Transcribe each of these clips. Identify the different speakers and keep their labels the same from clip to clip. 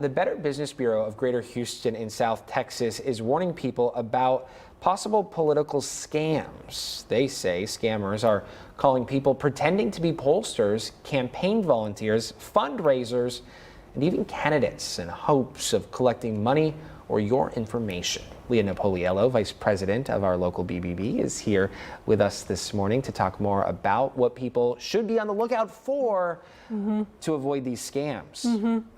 Speaker 1: The Better Business Bureau of Greater Houston in South Texas is warning people about possible political scams. They say scammers are calling people pretending to be pollsters, campaign volunteers, fundraisers, and even candidates in hopes of collecting money or your information. Leah Naopliello, Vice President of our local BBB, is here with us this morning to talk more about what people should be on the lookout for to avoid these scams.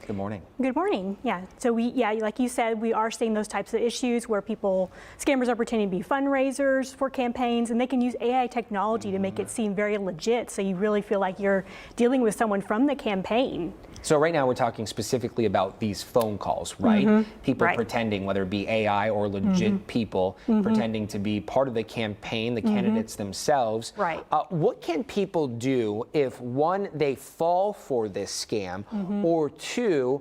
Speaker 1: Good morning.
Speaker 2: Good morning. Yeah. So like you said, we are seeing those types of issues where scammers are pretending to be fundraisers for campaigns, and they can use AI technology to make it seem very legit. So you really feel like you're dealing with someone from the campaign.
Speaker 1: So right now we're talking specifically about these phone calls, right? People pretending, whether it be AI or legit people, pretending to be part of the campaign, the candidates themselves.
Speaker 2: Right.
Speaker 1: What can people do if, one, they fall for this scam, or two,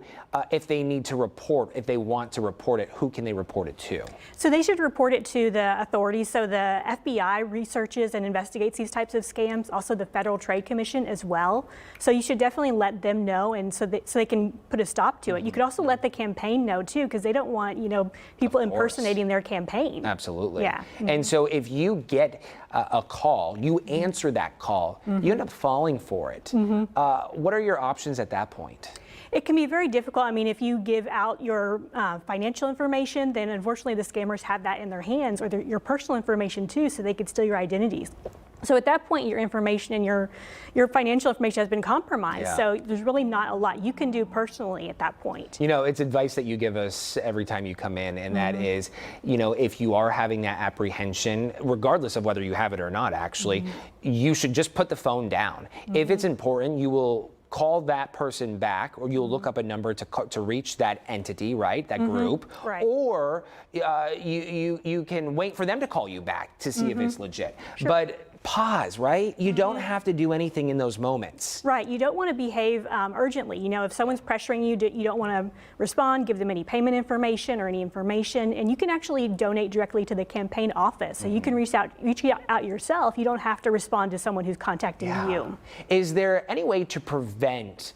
Speaker 1: if they need to report, if they want to report it, who can they report it to?
Speaker 2: So they should report it to the authorities. So the FBI researches and investigates these types of scams, also the Federal Trade Commission as well. So you should definitely let them know, and so they can put a stop to it. You could also let the campaign know too, because they don't want people impersonating their campaign.
Speaker 1: Absolutely.
Speaker 2: Yeah.
Speaker 1: And so if you get a call, you answer that call, you end up falling for it. What are your options at that point?
Speaker 2: It can be very difficult. I mean, if you give out your financial information, then unfortunately the scammers have that in their hands, or your personal information too, so they could steal your identities. So at that point, your information and your financial information has been compromised.
Speaker 1: Yeah.
Speaker 2: So there's really not a lot you can do personally at that point.
Speaker 1: You know, it's advice that you give us every time you come in, and that is, if you are having that apprehension, regardless of whether you have it or not, actually, you should just put the phone down. If it's important, you will call that person back, or you'll look up a number to reach that entity, right? That group.
Speaker 2: Right.
Speaker 1: Or you can wait for them to call you back to see if it's legit.
Speaker 2: Sure.
Speaker 1: But pause, right? You don't have to do anything in those moments.
Speaker 2: Right. You don't want to behave urgently. If someone's pressuring you, you don't want to respond, give them any payment information or any information, and you can actually donate directly to the campaign office. So you can reach out yourself. You don't have to respond to someone who's contacting you.
Speaker 1: Is there any way to prevent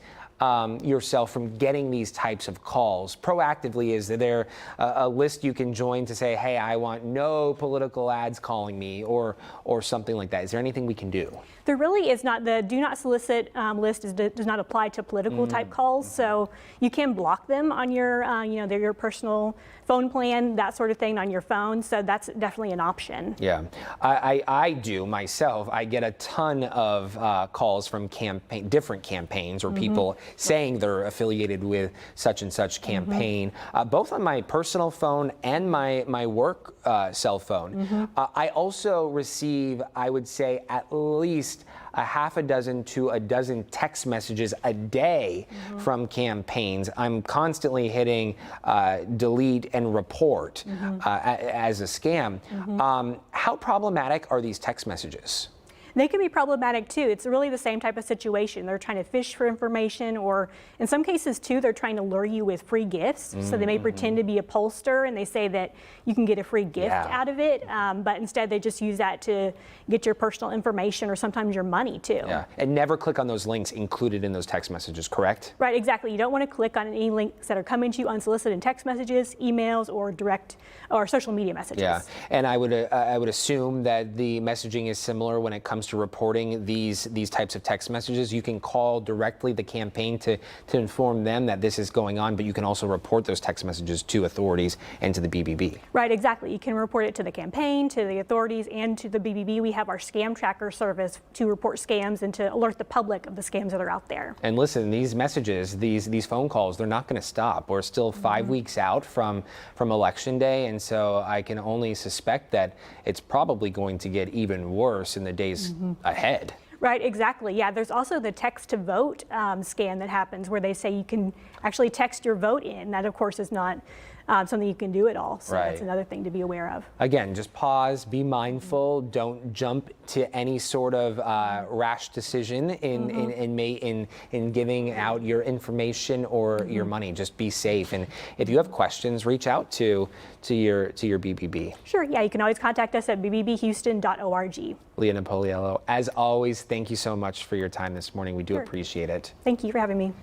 Speaker 1: yourself from getting these types of calls proactively? Is there a list you can join to say, hey, I want no political ads calling me, or something like that? Is there anything we can do?
Speaker 2: There really is not. The do not solicit list does not apply to political type calls, so you can block them on your they're your personal phone plan, that sort of thing, on your phone. So that's definitely an option.
Speaker 1: Yeah, I do myself. I get a ton of calls from different campaigns, or people saying they're affiliated with such and such campaign, both on my personal phone and my work cell phone. I also receive, I would say, at least a half a dozen to a dozen text messages a day from campaigns. I'm constantly hitting delete and report as a scam. How problematic are these text messages?
Speaker 2: They can be problematic too. It's really the same type of situation. They're trying to fish for information, or in some cases too, they're trying to lure you with free gifts. So they may pretend to be a pollster, and they say that you can get a free gift out of it, but instead they just use that to get your personal information, or sometimes your money too.
Speaker 1: Yeah, and never click on those links included in those text messages, correct?
Speaker 2: Right, exactly. You don't want to click on any links that are coming to you unsolicited in text messages, emails, or direct or social media messages.
Speaker 1: Yeah, and I would assume that the messaging is similar when it comes to reporting these types of text messages. You can call directly the campaign to inform them that this is going on, but you can also report those text messages to authorities and to the BBB. Right,
Speaker 2: exactly. You can report it to the campaign, to the authorities, and to the BBB. We have our scam tracker service to report scams and to alert the public of the scams that are out there.
Speaker 1: And listen, these messages, these phone calls, they're not going to stop. We're still 5 weeks out from Election Day, and so I can only suspect that it's probably going to get even worse in the days ahead.
Speaker 2: Right, exactly. Yeah, there's also the text to vote scam that happens, where they say you can actually text your vote in. That, of course, is not something you can do at all. So that's another thing to be aware of.
Speaker 1: Again, just pause, be mindful, don't jump to any sort of rash decision in giving out your information or your money. Just be safe. And if you have questions, reach out to your BBB.
Speaker 2: Sure, yeah, you can always contact us at bbbhouston.org.
Speaker 1: Leah Naopliello, as always, thank you so much for your time this morning. We do appreciate it.
Speaker 2: Thank you for having me.